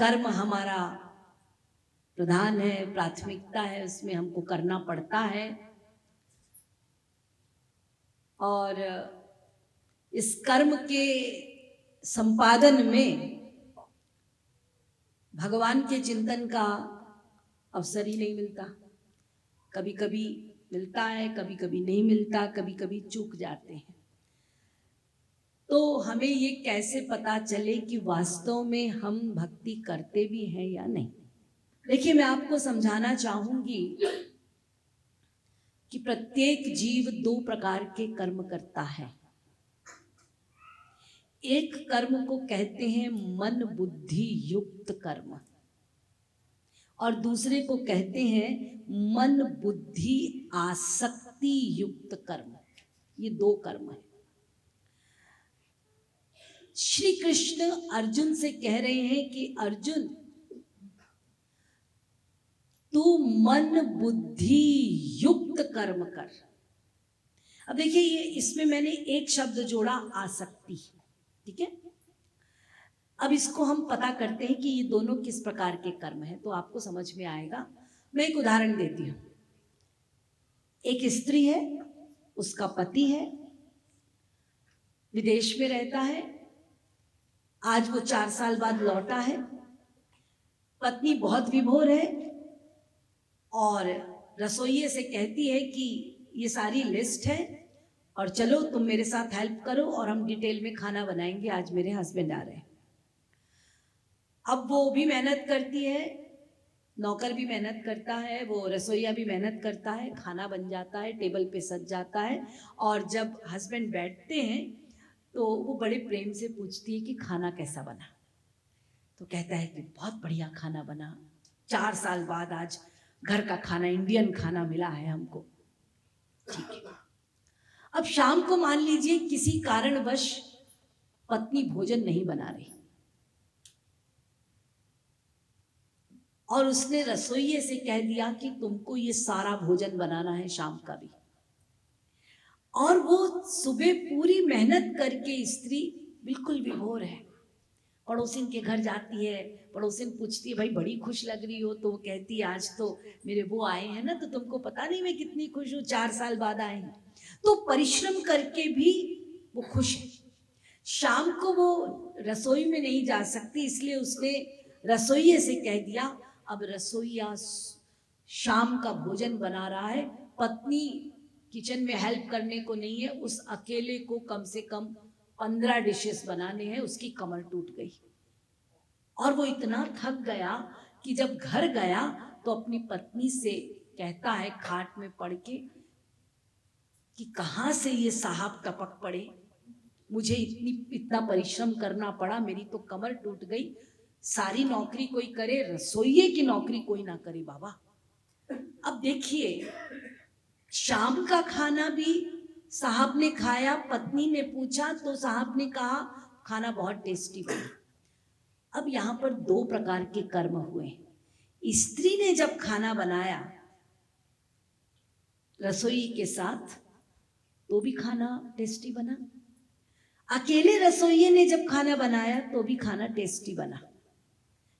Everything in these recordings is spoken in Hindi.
कर्म हमारा प्रधान है, प्राथमिकता है, उसमें हमको करना पड़ता है। और इस कर्म के संपादन में भगवान के चिंतन का अवसर ही नहीं मिलता। कभी कभी मिलता है, कभी कभी नहीं मिलता, कभी कभी चूक जाते हैं। तो हमें ये कैसे पता चले कि वास्तव में हम भक्ति करते भी हैं या नहीं? देखिए, मैं आपको समझाना चाहूंगी कि प्रत्येक जीव दो प्रकार के कर्म करता है। एक कर्म को कहते हैं मन बुद्धि युक्त कर्म, और दूसरे को कहते हैं मन बुद्धि आसक्ति युक्त कर्म। ये दो कर्म है। श्री कृष्ण अर्जुन से कह रहे हैं कि अर्जुन, तू मन बुद्धि युक्त कर्म कर। अब देखिए, ये इसमें मैंने एक शब्द जोड़ा, आसक्ति। ठीक है, अब इसको हम पता करते हैं कि ये दोनों किस प्रकार के कर्म हैं, तो आपको समझ में आएगा। मैं एक उदाहरण देती हूं। एक स्त्री है, उसका पति है, विदेश में रहता है। आज वो 4 साल बाद लौटा है। पत्नी बहुत विभोर है और रसोइये से कहती है कि ये सारी लिस्ट है और चलो तुम मेरे साथ हेल्प करो और हम डिटेल में खाना बनाएंगे, आज मेरे हस्बैंड आ रहे हैं। अब वो भी मेहनत करती है, नौकर भी मेहनत करता है, वो रसोइया भी मेहनत करता है, खाना बन जाता है, टेबल पे सज जाता है। और जब हस्बैंड बैठते हैं तो वो बड़े प्रेम से पूछती है कि खाना कैसा बना। तो कहता है कि बहुत बढ़िया खाना बना, 4 साल बाद आज घर का खाना, इंडियन खाना मिला है हमको। ठीक है। अब शाम को मान लीजिए किसी कारणवश पत्नी भोजन नहीं बना रही और उसने रसोइये से कह दिया कि तुमको ये सारा भोजन बनाना है, शाम का भी। और वो सुबह पूरी मेहनत करके स्त्री बिल्कुल विभोर है, पड़ोसिन के घर जाती है, पड़ोसिन पूछती है भाई बड़ी खुश लग रही हो, तो वो कहती है आज तो मेरे वो आए हैं ना, तो तुमको पता नहीं मैं कितनी खुश हूँ, 4 साल बाद आए हैं। तो परिश्रम करके भी वो खुश है। शाम को वो रसोई में नहीं जा सकती, इसलिए उसने रसोइये से कह दिया, अब रसोइया शाम का भोजन बना रहा है, पत्नी किचन में हेल्प करने को नहीं है, उस अकेले को कम से कम 15 डिशेस बनाने हैं। उसकी कमर टूट गई और वो इतना थक गया कि जब घर गया तो अपनी पत्नी से कहता है खाट में पड़ के कि कहाँ से ये साहब टपक पड़े, मुझे इतना परिश्रम करना पड़ा, मेरी तो कमर टूट गई। सारी नौकरी कोई करे, रसोइये की नौकरी कोई ना करे बाबा। अब देखिए, शाम का खाना भी साहब ने खाया, पत्नी ने पूछा तो साहब ने कहा खाना बहुत टेस्टी बना। अब यहाँ पर दो प्रकार के कर्म हुए। स्त्री ने जब खाना बनाया रसोई के साथ तो भी खाना टेस्टी बना, अकेले रसोइये ने जब खाना बनाया तो भी खाना टेस्टी बना।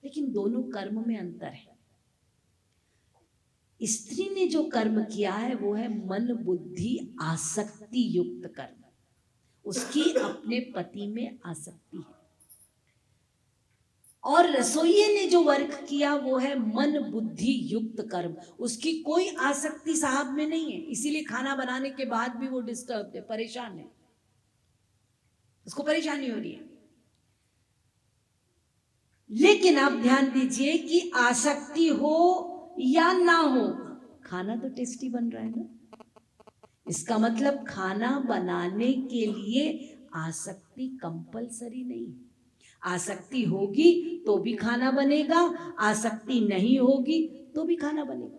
लेकिन दोनों कर्म में अंतर है। स्त्री ने जो कर्म किया है वो है मन बुद्धि आसक्ति युक्त कर्म, उसकी अपने पति में आसक्ति है। और रसोइये ने जो वर्क किया वो है मन बुद्धि युक्त कर्म, उसकी कोई आसक्ति साहब में नहीं है, इसीलिए खाना बनाने के बाद भी वो डिस्टर्ब है, परेशान है, उसको परेशानी हो रही है। लेकिन आप ध्यान दीजिए कि आसक्ति हो या ना हो, खाना तो टेस्टी बन रहा है ना। इसका मतलब खाना बनाने के लिए आसक्ति कंपलसरी नहीं है। आसक्ति होगी तो भी खाना बनेगा, आसक्ति नहीं होगी तो भी खाना बनेगा।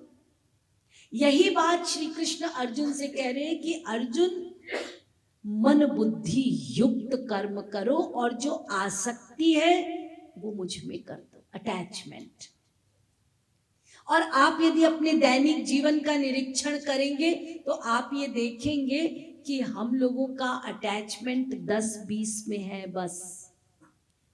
यही बात श्री कृष्ण अर्जुन से कह रहे हैं कि अर्जुन, मन बुद्धि युक्त कर्म करो और जो आसक्ति है वो मुझ में कर दो, अटैचमेंट। और आप यदि अपने दैनिक जीवन का निरीक्षण करेंगे तो आप ये देखेंगे कि हम लोगों का अटैचमेंट 10-20 में है बस,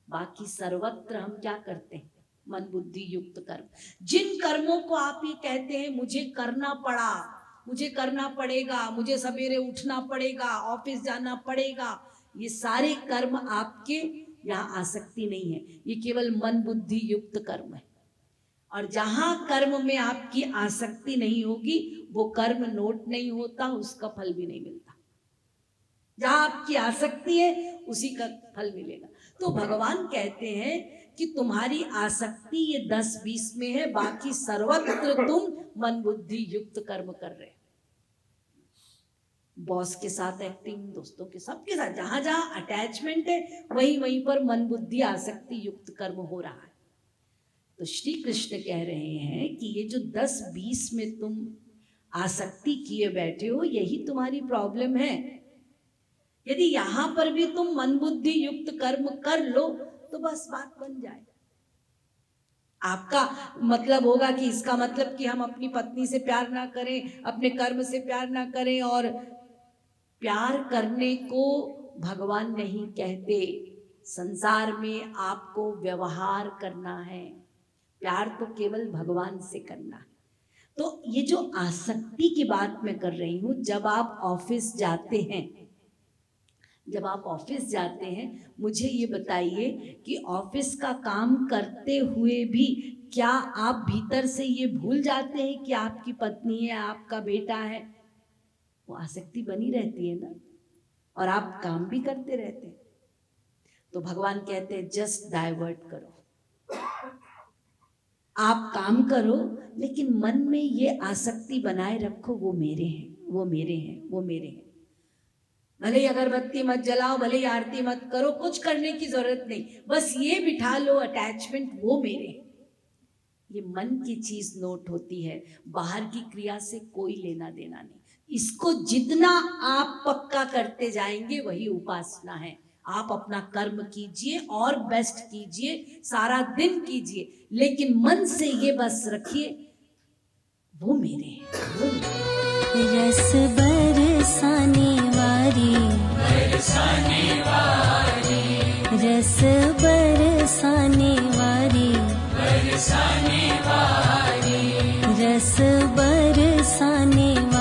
बाकी सर्वत्र हम क्या करते हैं, मन बुद्धि युक्त कर्म। जिन कर्मों को आप ये कहते हैं मुझे करना पड़ा, मुझे करना पड़ेगा, मुझे सवेरे उठना पड़ेगा, ऑफिस जाना पड़ेगा, ये सारे कर्म आपके यहाँ आसक्ति नहीं है, ये केवल मन बुद्धि युक्त कर्म है। और जहां कर्म में आपकी आसक्ति नहीं होगी वो कर्म नोट नहीं होता, उसका फल भी नहीं मिलता। जहां आपकी आसक्ति है उसी का फल मिलेगा। तो भगवान कहते हैं कि तुम्हारी आसक्ति ये 10-20 में है, बाकी सर्वत्र तुम मन बुद्धि युक्त कर्म कर रहे हो। बॉस के साथ एक्टिंग, दोस्तों के सबके साथ, जहां जहां अटैचमेंट है वहीं वहीं पर मन बुद्धि आसक्ति युक्त कर्म हो रहा है। तो श्री कृष्ण कह रहे हैं कि ये जो 10-20 में तुम आसक्ति किए बैठे हो यही तुम्हारी प्रॉब्लम है। यदि यहां पर भी तुम मन बुद्धि युक्त कर्म कर लो तो बस बात बन जाए। आपका मतलब होगा कि इसका मतलब कि हम अपनी पत्नी से प्यार ना करें, अपने कर्म से प्यार ना करें। और प्यार करने को भगवान नहीं कहते, संसार में आपको व्यवहार करना है, प्यार तो केवल भगवान से करना है। तो ये जो आसक्ति की बात मैं कर रही हूं, जब आप ऑफिस जाते हैं, जब आप ऑफिस जाते हैं, मुझे ये बताइए कि ऑफिस का काम करते हुए भी क्या आप भीतर से ये भूल जाते हैं कि आपकी पत्नी है, आपका बेटा है? वो आसक्ति बनी रहती है ना, और आप काम भी करते रहते हैं। तो भगवान कहते हैं जस्ट डाइवर्ट करो, आप काम करो लेकिन मन में ये आसक्ति बनाए रखो, वो मेरे हैं, वो मेरे हैं, वो मेरे हैं। भले ही अगरबत्ती मत जलाओ, भले ही आरती मत करो, कुछ करने की जरूरत नहीं, बस ये बिठा लो अटैचमेंट, वो मेरे हैं। ये मन की चीज नोट होती है, बाहर की क्रिया से कोई लेना देना नहीं। इसको जितना आप पक्का करते जाएंगे वही उपासना है। आप अपना कर्म कीजिए और बेस्ट कीजिए, सारा दिन कीजिए, लेकिन मन से ये बस रखिए वो मेरे हैं, वो मेरे हैं। रस बरसाने वाली, रस बरसाने वाली, रस बरसाने वाली।